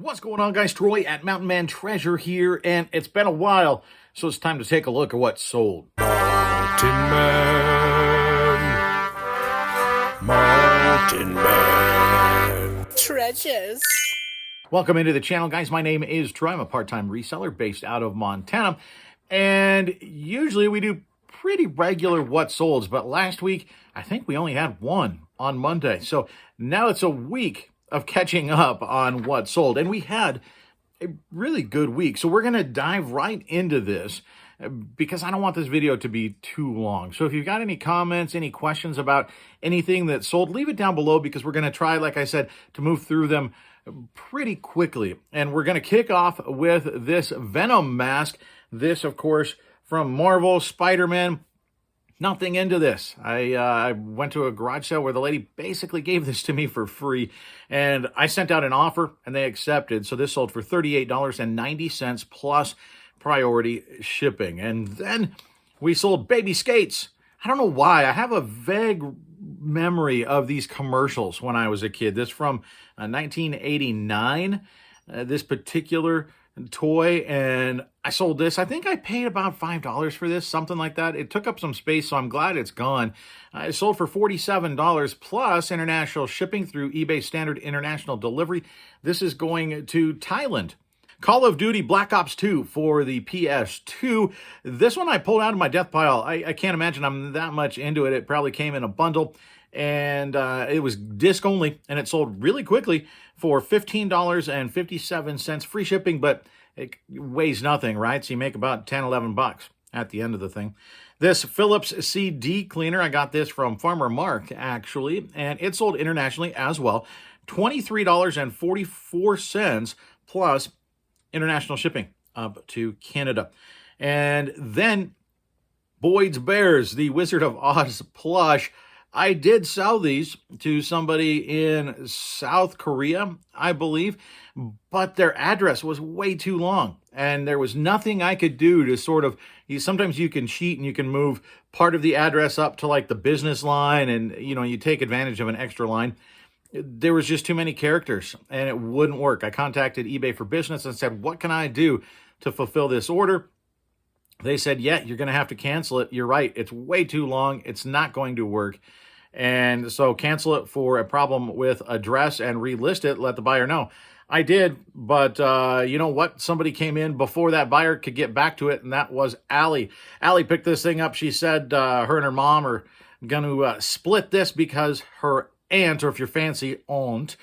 What's going on, guys? Troy at Mountain Man Treasure here, and it's been a while, so it's time to take a look at what's sold. Mountain Man Treasures. Welcome into the channel, guys. My name is Troy. I'm a part-time reseller based out of Montana, and usually we do pretty regular what solds, but last week I think we only had one on Monday, so now it's a week of catching up on what sold, and we had a really good week. So we're going to dive right into this because I don't want this video to be too long. So if you've got any comments, any questions about anything that sold, leave it down below because we're going to try, like I said, to move through them pretty quickly. And we're going to kick off with this Venom mask. This, of course, from Marvel, Spiderman. Nothing into this. I went to a garage sale where the lady basically gave this to me for free, and I sent out an offer and they accepted. So this sold for $38.90 plus priority shipping. And then we sold baby skates. I don't know why. I have a vague memory of these commercials when I was a kid. This from 1989, this particular toy, and I sold this. I think I paid about $5 for this, something like that. It took up some space, so I'm glad it's gone. It sold for $47 plus international shipping through eBay standard international delivery. This is going to Thailand. Call of Duty Black Ops 2 for the PS2. This one I pulled out of my death pile. I can't imagine I'm that much into it. It probably came in a bundle, and it was disc only, and it sold really quickly for $15.57 free shipping, but it weighs nothing, right? So you make about 10, 11 bucks at the end of the thing. This Philips CD cleaner, I got this from Farmer Mark, actually, and it sold internationally as well. $23.44 plus international shipping up to Canada. And then Boyd's Bears, the Wizard of Oz plush. I did sell these to somebody in South Korea, I believe, but their address was way too long, and there was nothing I could do to sort of, sometimes you can cheat and you can move part of the address up to like the business line, and you take advantage of an extra line. There was just too many characters, and it wouldn't work. I contacted eBay for Business and said, what can I do to fulfill this order? They said, yeah, you're going to have to cancel it. You're right. It's way too long. It's not going to work. And so cancel it for a problem with address and relist it. Let the buyer know. I did, but you know what? Somebody came in before that buyer could get back to it, and that was Allie. Allie picked this thing up. She said her and her mom are going to split this because her aunt, or if you're fancy, aunt,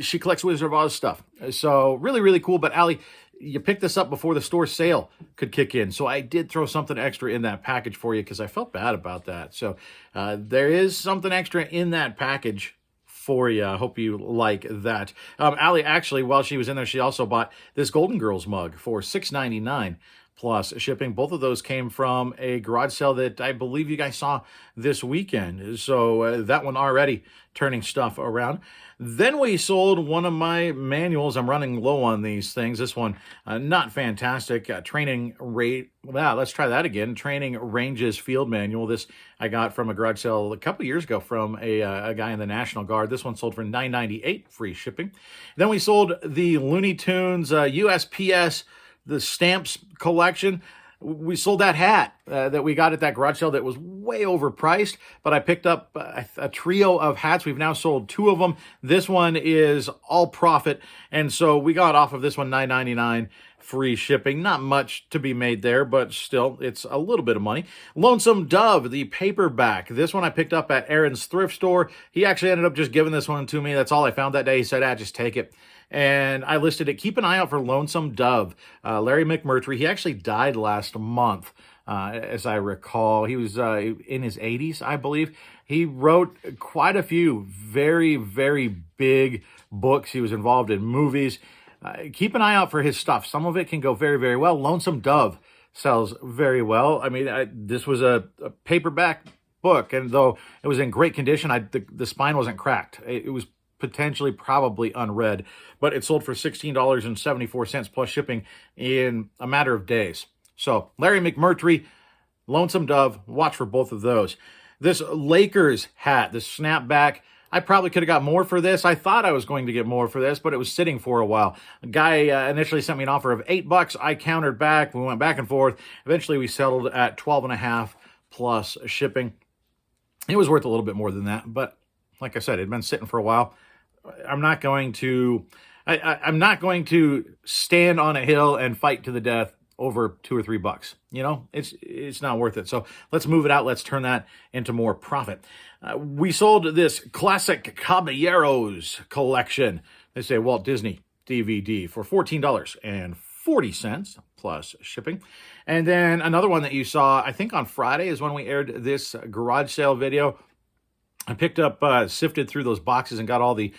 she collects Wizard of Oz stuff. So really, really cool. But Allie, you picked this up before the store sale could kick in. So I did throw something extra in that package for you because I felt bad about that. So there is something extra in that package for you. I hope you like that. Allie, actually, while she was in there, she also bought this Golden Girls mug for $6.99 plus shipping. Both of those came from a garage sale that I believe you guys saw this weekend. So that one already turning stuff around. Then we sold one of my manuals. I'm running low on these things. This one, not fantastic. Training rate. Wow, let's try that again. Training Ranges Field Manual. This I got from a garage sale a couple years ago from a guy in the National Guard. This one sold for $9.98 free shipping. Then we sold the Looney Tunes USPS, the stamps collection. We sold that hat that we got at that garage sale that was way overpriced, but I picked up a trio of hats. We've now sold two of them. This one is all profit, and so we got off of this one $9.99 free shipping. Not much to be made there, but still, it's a little bit of money. Lonesome Dove, the paperback. This one I picked up at Aaron's thrift store. He actually ended up just giving this one to me. That's all I found that day. He said, just take it. And I listed it. Keep an eye out for Lonesome Dove. Larry McMurtry, he actually died last month, as I recall. He was in his 80s, I believe. He wrote quite a few very, very big books. He was involved in movies. Keep an eye out for his stuff. Some of it can go very, very well. Lonesome Dove sells very well. I mean, this was a paperback book, and though it was in great condition, the spine wasn't cracked. It was potentially probably unread, but it sold for $16.74 plus shipping in a matter of days. So Larry McMurtry, Lonesome Dove, watch for both of those. This Lakers hat, the snapback, I probably could have got more for this. I thought I was going to get more for this, but it was sitting for a while. A guy initially sent me an offer of $8. I countered back. We went back and forth. Eventually, we settled at $12.50 plus shipping. It was worth a little bit more than that, but like I said, it had been sitting for a while. I'm not going to stand on a hill and fight to the death over $2 or $3. You know, it's not worth it. So let's move it out. Let's turn that into more profit. We sold this classic Caballeros collection. They say Walt Disney DVD for $14.40 plus shipping. And then another one that you saw, I think on Friday is when we aired this garage sale video. I picked up, sifted through those boxes and got all the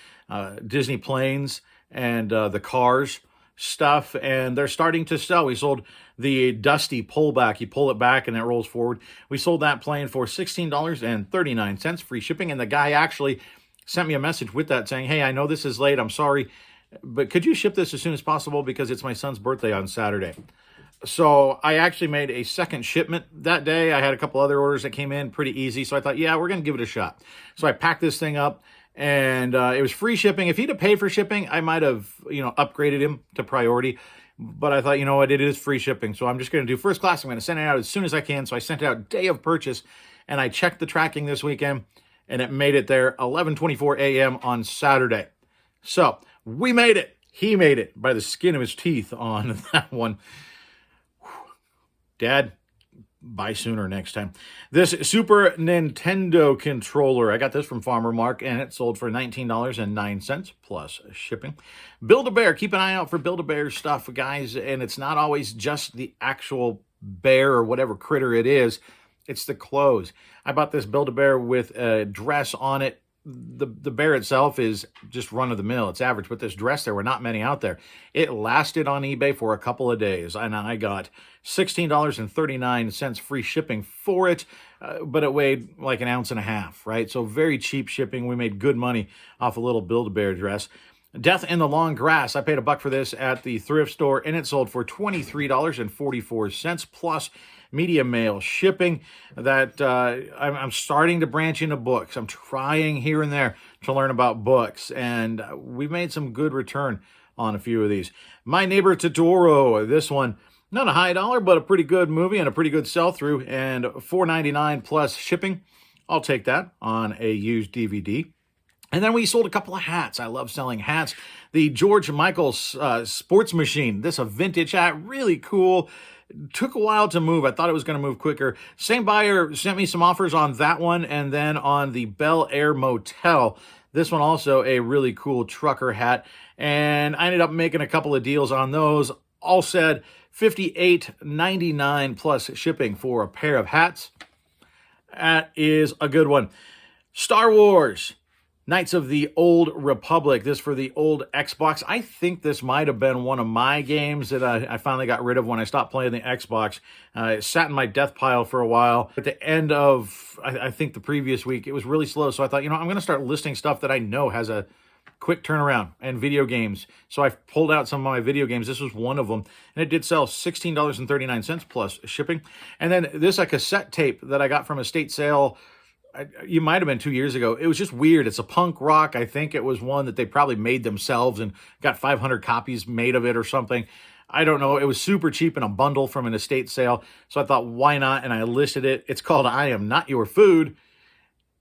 Disney planes and the Cars stuff, and they're starting to sell. We sold the Dusty pullback. You pull it back and it rolls forward. We sold that plane for $16.39, free shipping, and the guy actually sent me a message with that saying, hey, I know this is late. I'm sorry, but could you ship this as soon as possible because it's my son's birthday on Saturday. So I actually made a second shipment that day. I had a couple other orders that came in pretty easy, so I thought, yeah, we're going to give it a shot. So I packed this thing up, and it was free shipping. If he'd have paid for shipping, I might have, upgraded him to priority. But I thought, you know what, it is free shipping, so I'm just going to do first class. I'm going to send it out as soon as I can. So I sent it out day of purchase, and I checked the tracking this weekend, and it made it there 11:24 a.m. on Saturday. So we made it. He made it by the skin of his teeth on that one. Dad, buy sooner next time. This Super Nintendo controller, I got this from Farmer Mark, and it sold for $19.09 plus shipping. Build-A-Bear, keep an eye out for Build-A-Bear stuff, guys, and it's not always just the actual bear or whatever critter it is. It's the clothes. I bought this Build-A-Bear with a dress on it. The bear itself is just run-of-the-mill. It's average, but this dress, there were not many out there. It lasted on eBay for a couple of days, and I got $16.39 free shipping for it, but it weighed like 1.5 ounces, right? So very cheap shipping. We made good money off a little Build-A-Bear dress. Death in the Long Grass. I paid $1 for this at the thrift store, and it sold for $23.44 plus media mail shipping. That I'm starting to branch into books. I'm trying here and there to learn about books, and we've made some good return on a few of these. My Neighbor Totoro, this one, not a high dollar, but a pretty good movie and a pretty good sell-through, and $4.99 plus shipping. I'll take that on a used DVD. And then we sold a couple of hats. I love selling hats. The George Michael's sports machine. This a vintage hat, really cool. Took a while to move. I thought it was going to move quicker. Same buyer sent me some offers on that one, and then on the Bel Air Motel. This one also a really cool trucker hat, and I ended up making a couple of deals on those. All said, $58.99 plus shipping for a pair of hats. That is a good one. Star Wars Knights of the Old Republic. This for the old Xbox. I think this might have been one of my games that I finally got rid of when I stopped playing the Xbox. It sat in my death pile for a while. At the end of, I think the previous week, it was really slow. So I thought, I'm going to start listing stuff that I know has a quick turnaround, and video games. So I pulled out some of my video games. This was one of them, and it did sell $16.39 plus shipping. And then this a cassette tape that I got from a state sale. You might have been 2 years ago. It was just weird. It's a punk rock. I think it was one that they probably made themselves and got 500 copies made of it or something. I don't know. It was super cheap in a bundle from an estate sale. So I thought, why not? And I listed it. It's called I Am Not Your Food.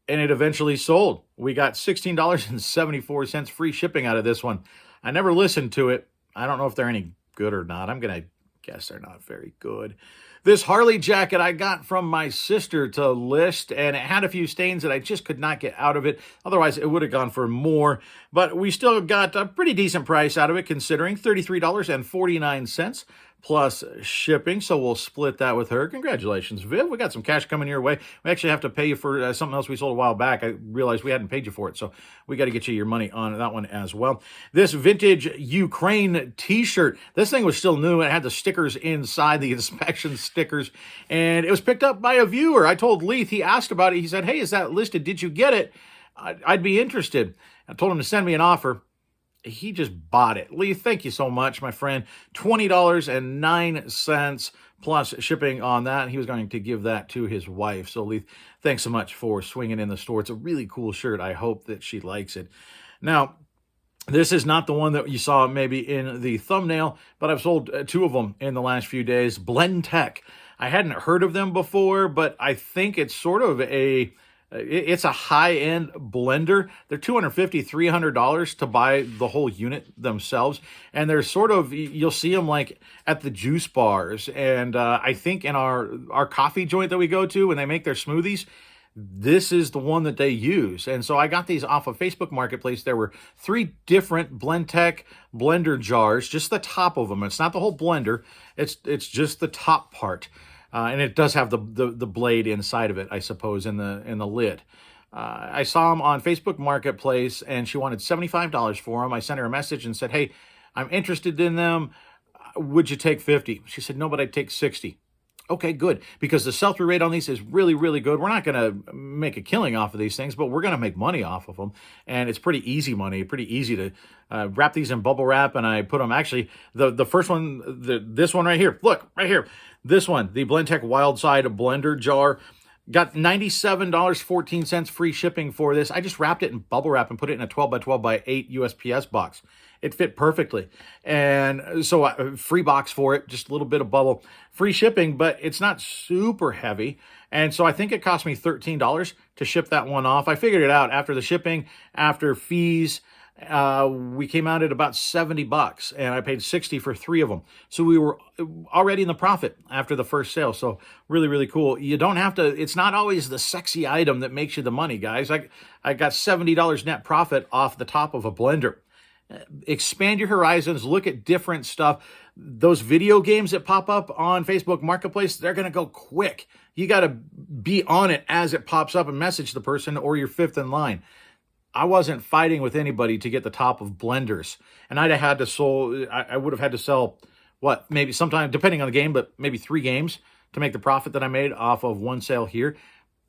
And it eventually sold. We got $16.74 free shipping out of this one. I never listened to it. I don't know if they're any good or not. I'm going to guess they're not very good. This Harley jacket I got from my sister to list, and it had a few stains that I just could not get out of it. Otherwise, it would have gone for more. But we still got a pretty decent price out of it, considering $33.49 plus shipping. So we'll split that with her. Congratulations, Viv. We got some cash coming your way. We actually have to pay you for something else we sold a while back. I realized we hadn't paid you for it, so we got to get you your money on that one as well. This vintage Ukraine t-shirt. This thing was still new. It had the stickers inside, the inspection stickers, and it was picked up by a viewer. I told Leith, he asked about it. He said, hey, is that listed? Did you get it? I'd be interested. I told him to send me an offer. he just bought it. Lee, thank you so much, my friend. $20.09 plus shipping on that. He was going to give that to his wife. So, Lee, thanks so much for swinging in the store. It's a really cool shirt. I hope that she likes it. Now, this is not the one that you saw maybe in the thumbnail, but I've sold two of them in the last few days. Blendtec. I hadn't heard of them before, but I think it's sort of it's a high-end blender. They're $250, $300 to buy the whole unit themselves. And they're sort of, you'll see them like at the juice bars. And I think in our coffee joint that we go to when they make their smoothies, this is the one that they use. And so I got these off of Facebook Marketplace. There were 3 different Blendtec blender jars, just the top of them. It's not the whole blender. It's just the top part. And it does have the blade inside of it, I suppose, in the lid. I saw them on Facebook Marketplace, and she wanted $75 for them. I sent her a message and said, hey, I'm interested in them. Would you take 50? She said, no, but I'd take 60. Okay, good, because the sell-through rate on these is really, really good. We're not going to make a killing off of these things, but we're going to make money off of them, and it's pretty easy money, pretty easy to wrap these in bubble wrap, and I put them, actually, the first one, this one right here, look, right here, this one, the Blendtec Wild Side blender jar, got $97.14 free shipping for this. I just wrapped it in bubble wrap and put it in a 12 by 12 by 8 USPS box. It fit perfectly. And so free box for it, just a little bit of bubble. Free shipping, but it's not super heavy. And so I think it cost me $13 to ship that one off. I figured it out after the shipping, after fees. We came out at about $70, and I paid $60 for 3 of them. So we were already in the profit after the first sale. So really, really cool. You don't have to, it's not always the sexy item that makes you the money, guys. I got $70 net profit off the top of a blender. Expand your horizons, look at different stuff. Those video games that pop up on Facebook Marketplace, they're going to go quick. You got to be on it as it pops up and message the person, or you're 5th in line. I wasn't fighting with anybody to get the top of blenders, and I would have had to sell, what, maybe sometime, depending on the game, but maybe 3 games to make the profit that I made off of one sale here.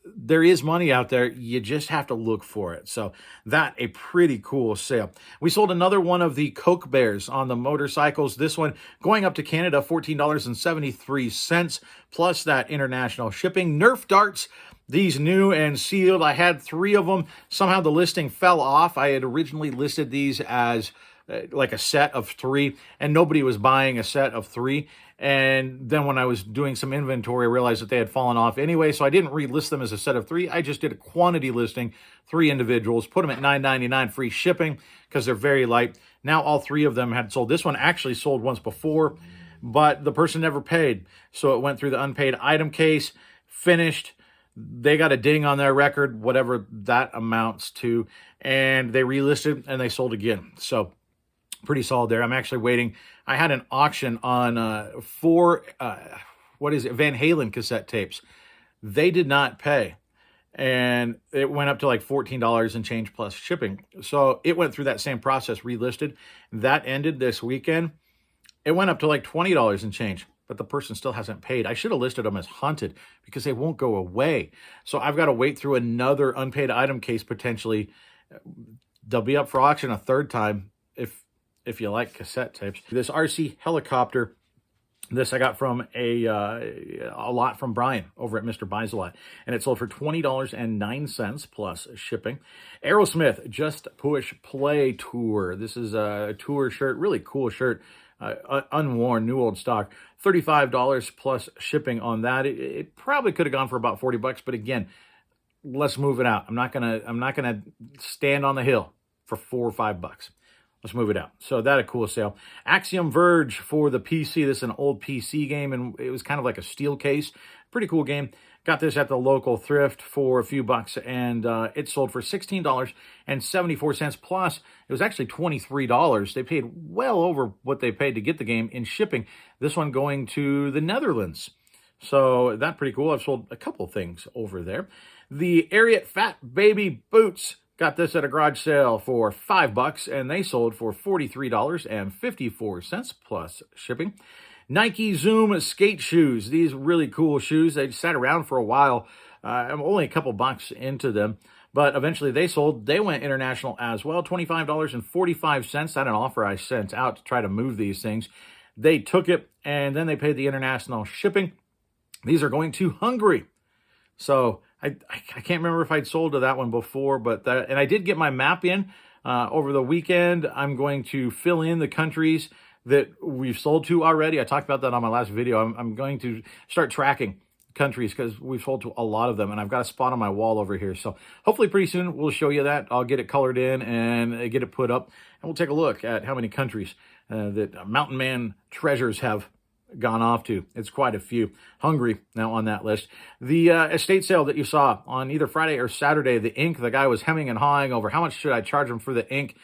There is money out there. You just have to look for it. So that, a pretty cool sale. We sold another one of the Coke Bears on the motorcycles. This one going up to Canada, $14.73, plus that international shipping. Nerf darts, these new and sealed. I had 3 of them. Somehow the listing fell off. I had originally listed these as like a set of 3, and nobody was buying a set of 3. And then when I was doing some inventory, I realized that they had fallen off anyway, so I didn't relist them as a set of 3. I just did a quantity listing, 3 individuals, put them at $9.99 free shipping because they're very light. Now all 3 of them had sold. This one actually sold once before, but the person never paid. So it went through the unpaid item case, finished. They got a ding on their record, whatever that amounts to, and they relisted and they sold again. So pretty solid there. I'm actually waiting. I had an auction on 4, Van Halen cassette tapes. They did not pay. And it went up to like $14 and change plus shipping. So it went through that same process, relisted. That ended this weekend. It went up to like $20 and change, but the person still hasn't paid. I should have listed them as hunted because they won't go away. So I've got to wait through another unpaid item case potentially. They'll be up for auction a 3rd time if you like cassette tapes. This RC helicopter, this I got from a lot from Brian over at Mr. Buys a Lot, and it sold for $20.09 plus shipping. Aerosmith Just Push Play Tour. This is a tour shirt, really cool shirt, unworn, new old stock. $35 plus shipping on that. It probably could have gone for about $40, but again, let's move it out. I'm not gonna stand on the hill for $4 or $5. Let's move it out. So that a cool sale. Axiom Verge for the PC. This is an old PC game, and it was kind of like a steel case. Pretty cool game. Got this at the local thrift for a few bucks, and it sold for $16.74 plus. It was actually $23. They paid well over what they paid to get the game in shipping. This one going to the Netherlands. So that's pretty cool. I've sold a couple things over there. The Ariat Fatbaby boots. Got this at a garage sale for $5, and they sold for $43.54 plus shipping. Nike Zoom skate shoes. These really cool shoes. They sat around for a while. I'm only a couple bucks into them, but eventually they sold. They went international as well, $25.45. At an offer I sent out to try to move these things. They took it, and then they paid the international shipping. These are going to Hungary. So I can't remember if I'd sold to that one before, but and I did get my map in over the weekend. I'm going to fill in the countries that we've sold to already. I talked about that on my last video. I'm going to start tracking countries because we've sold to a lot of them, and I've got a spot on my wall over here. So hopefully pretty soon we'll show you that. I'll get it colored in and get it put up, and we'll take a look at how many countries that Mountain Man treasures have gone off to. It's quite a few. Hungary now on that list. The estate sale that you saw on either Friday or Saturday, the ink, the guy was hemming and hawing over how much should I charge him for the ink.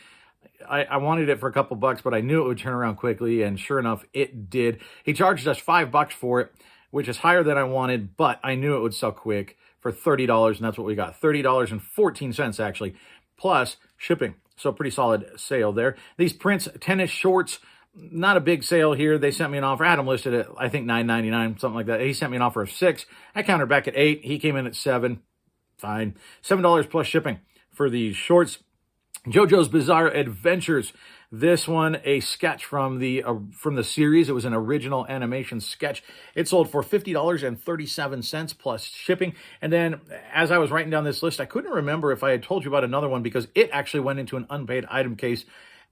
I wanted it for a couple bucks, but I knew it would turn around quickly, and sure enough, it did. He charged us $5 for it, which is higher than I wanted, but I knew it would sell quick for $30, and that's what we got. $30.14 actually, plus shipping. So pretty solid sale there. These Prince tennis shorts, not a big sale here. They sent me an offer. I had them listed at, I think, $9.99, something like that. He sent me an offer of $6. I countered back at $8. He came in at $7. Fine. $7 plus shipping for these shorts. JoJo's Bizarre Adventures. This one, a sketch from the series. It was an original animation sketch. It sold for $50.37 plus shipping. And then, as I was writing down this list, I couldn't remember if I had told you about another one because it actually went into an unpaid item case.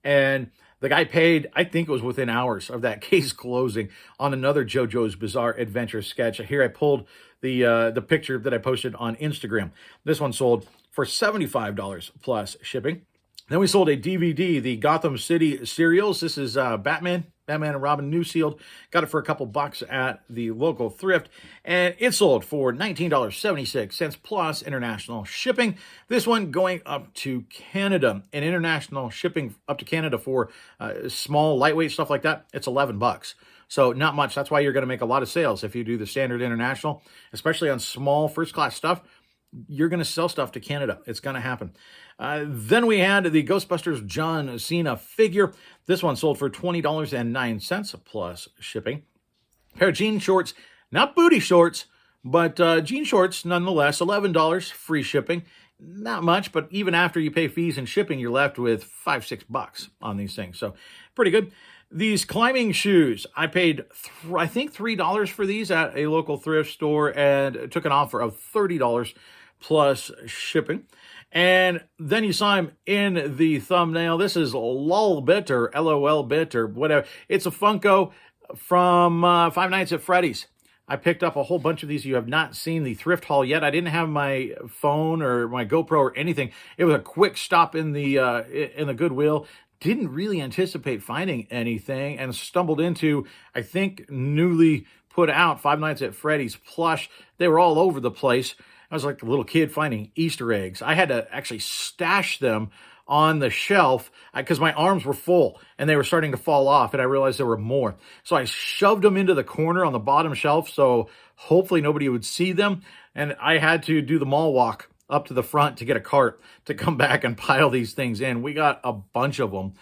And the guy paid, I think it was within hours of that case closing, on another JoJo's Bizarre Adventure sketch. Here I pulled the picture that I posted on Instagram. This one sold for $75 plus shipping. Then we sold a DVD, the Gotham City Serials. This is Batman and Robin new sealed. Got it for a couple bucks at the local thrift. And it sold for $19.76 plus international shipping. This one going up to Canada. And international shipping up to Canada for small, lightweight stuff like that, it's $11. So not much. That's why you're going to make a lot of sales if you do the standard international, especially on small first-class stuff. You're going to sell stuff to Canada. It's going to happen. Then we had the Ghostbusters John Cena figure. This one sold for $20.09 plus shipping. Pair of jean shorts, not booty shorts, but jean shorts nonetheless, $11 free shipping. Not much, but even after you pay fees and shipping, you're left with $5-6 on these things. So pretty good. These climbing shoes, I paid, I think, $3 for these at a local thrift store and took an offer of $30 plus shipping. And then you saw him in the thumbnail. This is LOLbit or LOLbit or whatever. It's a Funko from Five Nights at Freddy's. I picked up a whole bunch of these. You have not seen the thrift haul yet. I didn't have my phone or my GoPro or anything. It was a quick stop in the Goodwill. Didn't really anticipate finding anything and stumbled into, I think, newly put out Five Nights at Freddy's plush. They were all over the place. I was like a little kid finding Easter eggs. I had to actually stash them on the shelf because my arms were full and they were starting to fall off, and I realized there were more. So I shoved them into the corner on the bottom shelf so hopefully nobody would see them, and I had to do the mall walk up to the front to get a cart to come back and pile these things in. We got a bunch of them,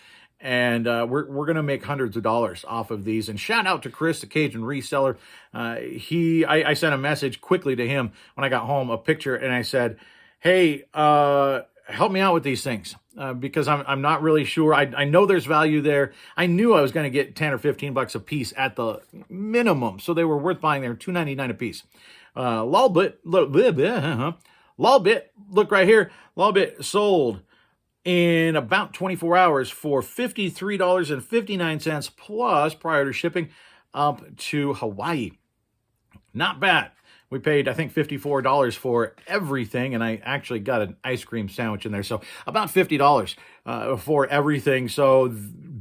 and we're going to make hundreds of dollars off of these. And shout out to Chris, the Cajun reseller. I sent a message quickly to him when I got home, a picture, and I said, hey, help me out with these things because I'm not really sure. I know there's value there. I knew I was going to get 10 or 15 bucks a piece at the minimum, so they were worth buying. They were $2.99 a piece. LOLbit, look right here. LOLbit sold in about 24 hours for $53.59 plus prior to shipping up to Hawaii. Not bad. We paid, I think, $54 for everything, and I actually got an ice cream sandwich in there. So about $50 for everything. So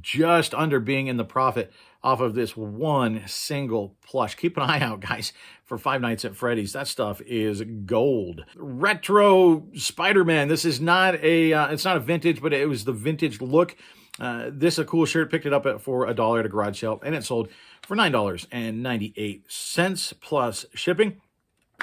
just under being in the profit off of this one single plush. Keep an eye out, guys, for Five Nights at Freddy's. That stuff is gold. Retro Spiderman. This is not it's not a vintage, but it was the vintage look. This is a cool shirt. Picked it up for $1 at a garage sale, and it sold for $9.98 plus shipping.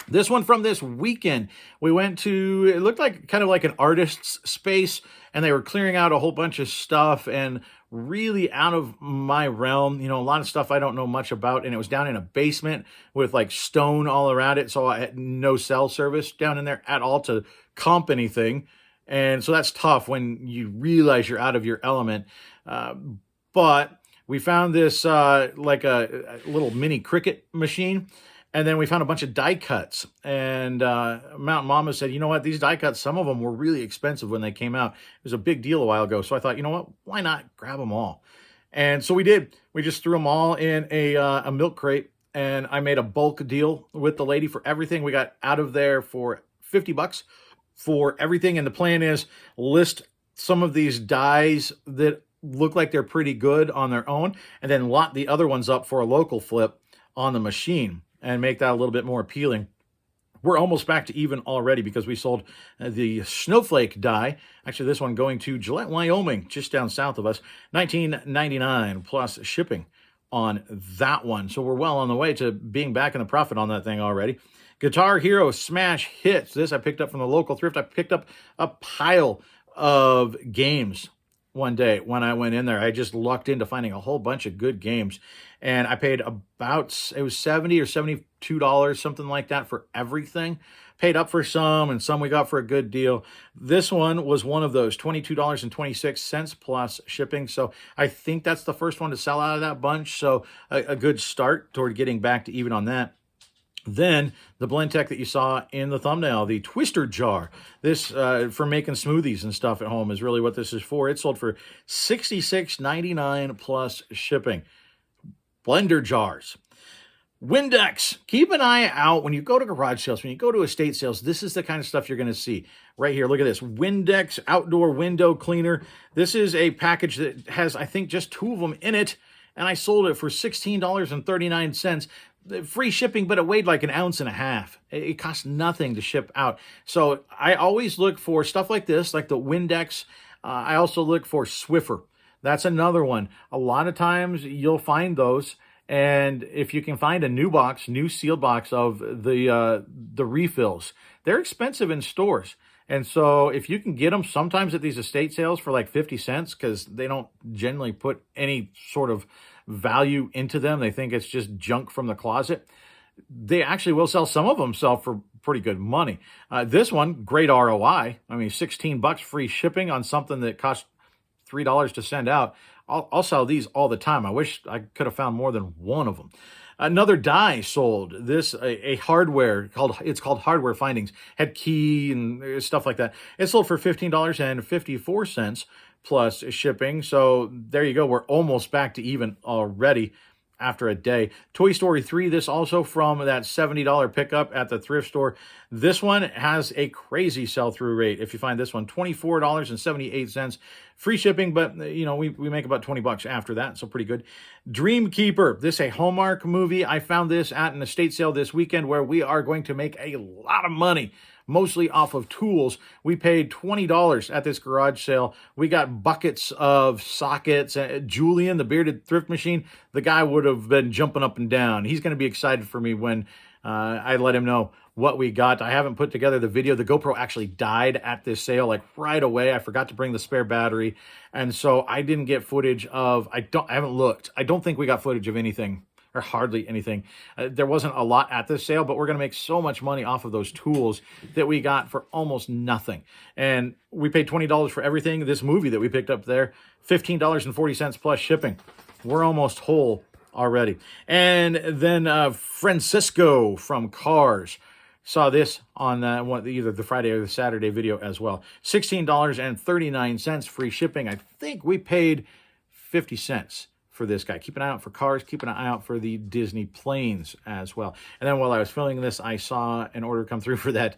This one from this weekend, we went to, it looked like kind of like an artist's space, and they were clearing out a whole bunch of stuff, and really out of my realm. You know, a lot of stuff I don't know much about, and it was down in a basement with like stone all around it, so I had no cell service down in there at all to comp anything. And so that's tough when you realize you're out of your element. But we found this like a little mini cricket machine. And then we found a bunch of die cuts. And Mountain Mama said, you know what, these die cuts, some of them were really expensive when they came out. It was a big deal a while ago. So I thought, you know what, why not grab them all? And so we did. We just threw them all in a milk crate. And I made a bulk deal with the lady for everything. We got out of there for $50 for everything. And the plan is list some of these dies that look like they're pretty good on their own, and then lot the other ones up for a local flip on the machine and make that a little bit more appealing. We're almost back to even already because we sold the Snowflake die. Actually, this one going to Gillette, Wyoming, just down south of us, $19.99 plus shipping on that one. So we're well on the way to being back in the profit on that thing already. Guitar Hero Smash Hits. This I picked up from the local thrift. I picked up a pile of games one day when I went in there. I just lucked into finding a whole bunch of good games. And I paid about, it was $70 or $72, something like that for everything. Paid up for some, and some we got for a good deal. This one was one of those, $22.26 plus shipping. So I think that's the first one to sell out of that bunch. So a good start toward getting back to even on that. Then the Blendtec that you saw in the thumbnail, the Twister Jar. This for making smoothies and stuff at home is really what this is for. It sold for $66.99 plus shipping. Blender jars. Windex. Keep an eye out when you go to garage sales, when you go to estate sales. This is the kind of stuff you're going to see right here. Look at this. Windex outdoor window cleaner. This is a package that has, I think, just 2 of them in it. And I sold it for $16.39. Free shipping, but it weighed like 1.5 ounces. It cost nothing to ship out. So I always look for stuff like this, like the Windex. I also look for Swiffer. That's another one. A lot of times you'll find those. And if you can find a new box, new sealed box of the refills, they're expensive in stores. And so if you can get them sometimes at these estate sales for like 50 cents, because they don't generally put any sort of value into them. They think it's just junk from the closet. They actually will sell, some of them sell for pretty good money. This one, great ROI. I mean, $16 free shipping on something that costs $3 to send out. I'll sell these all the time. I wish I could have found more than one of them. Another die sold. This a hardware it's called Hardware Findings. Had key and stuff like that. It sold for $15.54 plus shipping. So there you go. We're almost back to even already after a day. Toy Story 3, this also from that $70 pickup at the thrift store. This one has a crazy sell-through rate. If you find this one, $24.78. Free shipping, but you know, we make about $20 after that, so pretty good. Dreamkeeper, this a Hallmark movie. I found this at an estate sale this weekend where we are going to make a lot of money, mostly off of tools. We paid $20 at this garage sale. We got buckets of sockets. Julian, the bearded thrift machine, the guy would have been jumping up and down. He's going to be excited for me when I let him know what we got. I haven't put together the video. The GoPro actually died at this sale, like right away. I forgot to bring the spare battery. And so I didn't get footage of, I haven't looked. I don't think we got footage of anything, or hardly anything. There wasn't a lot at this sale, but we're going to make so much money off of those tools that we got for almost nothing. And we paid $20 for everything. This movie that we picked up there, $15.40 plus shipping. We're almost whole already. And then Francisco from Cars. Saw this on either the Friday or the Saturday video as well. $16.39 free shipping. I think we paid 50 cents for this guy. Keep an eye out for Cars. Keep an eye out for the Disney planes as well. And then while I was filming this, I saw an order come through for that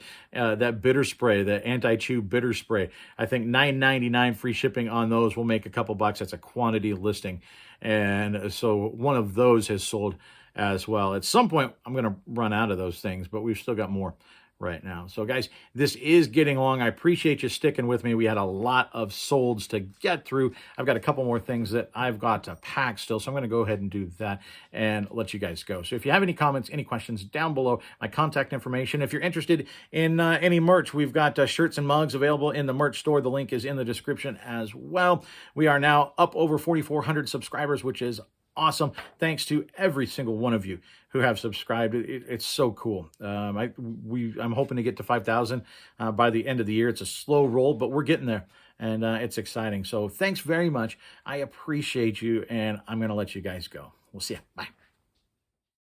bitter spray, the anti-chew bitter spray. I think $9.99 free shipping on those. We'll make a couple bucks. That's a quantity listing. And so one of those has sold as well. At some point, I'm going to run out of those things, but we've still got more right now. So guys, this is getting long. I appreciate you sticking with me. We had a lot of solds to get through. I've got a couple more things that I've got to pack still, so I'm going to go ahead and do that and let you guys go. So if you have any comments, any questions, down below, my contact information. If you're interested in any merch, we've got shirts and mugs available in the merch store. The link is in the description as well. We are now up over 4,400 subscribers, which is awesome. Thanks to every single one of you who have subscribed. It's so cool. I'm hoping to get to 5,000 by the end of the year. It's a slow roll, but we're getting there, and it's exciting. So thanks very much. I appreciate you, and I'm going to let you guys go. We'll see you. Bye.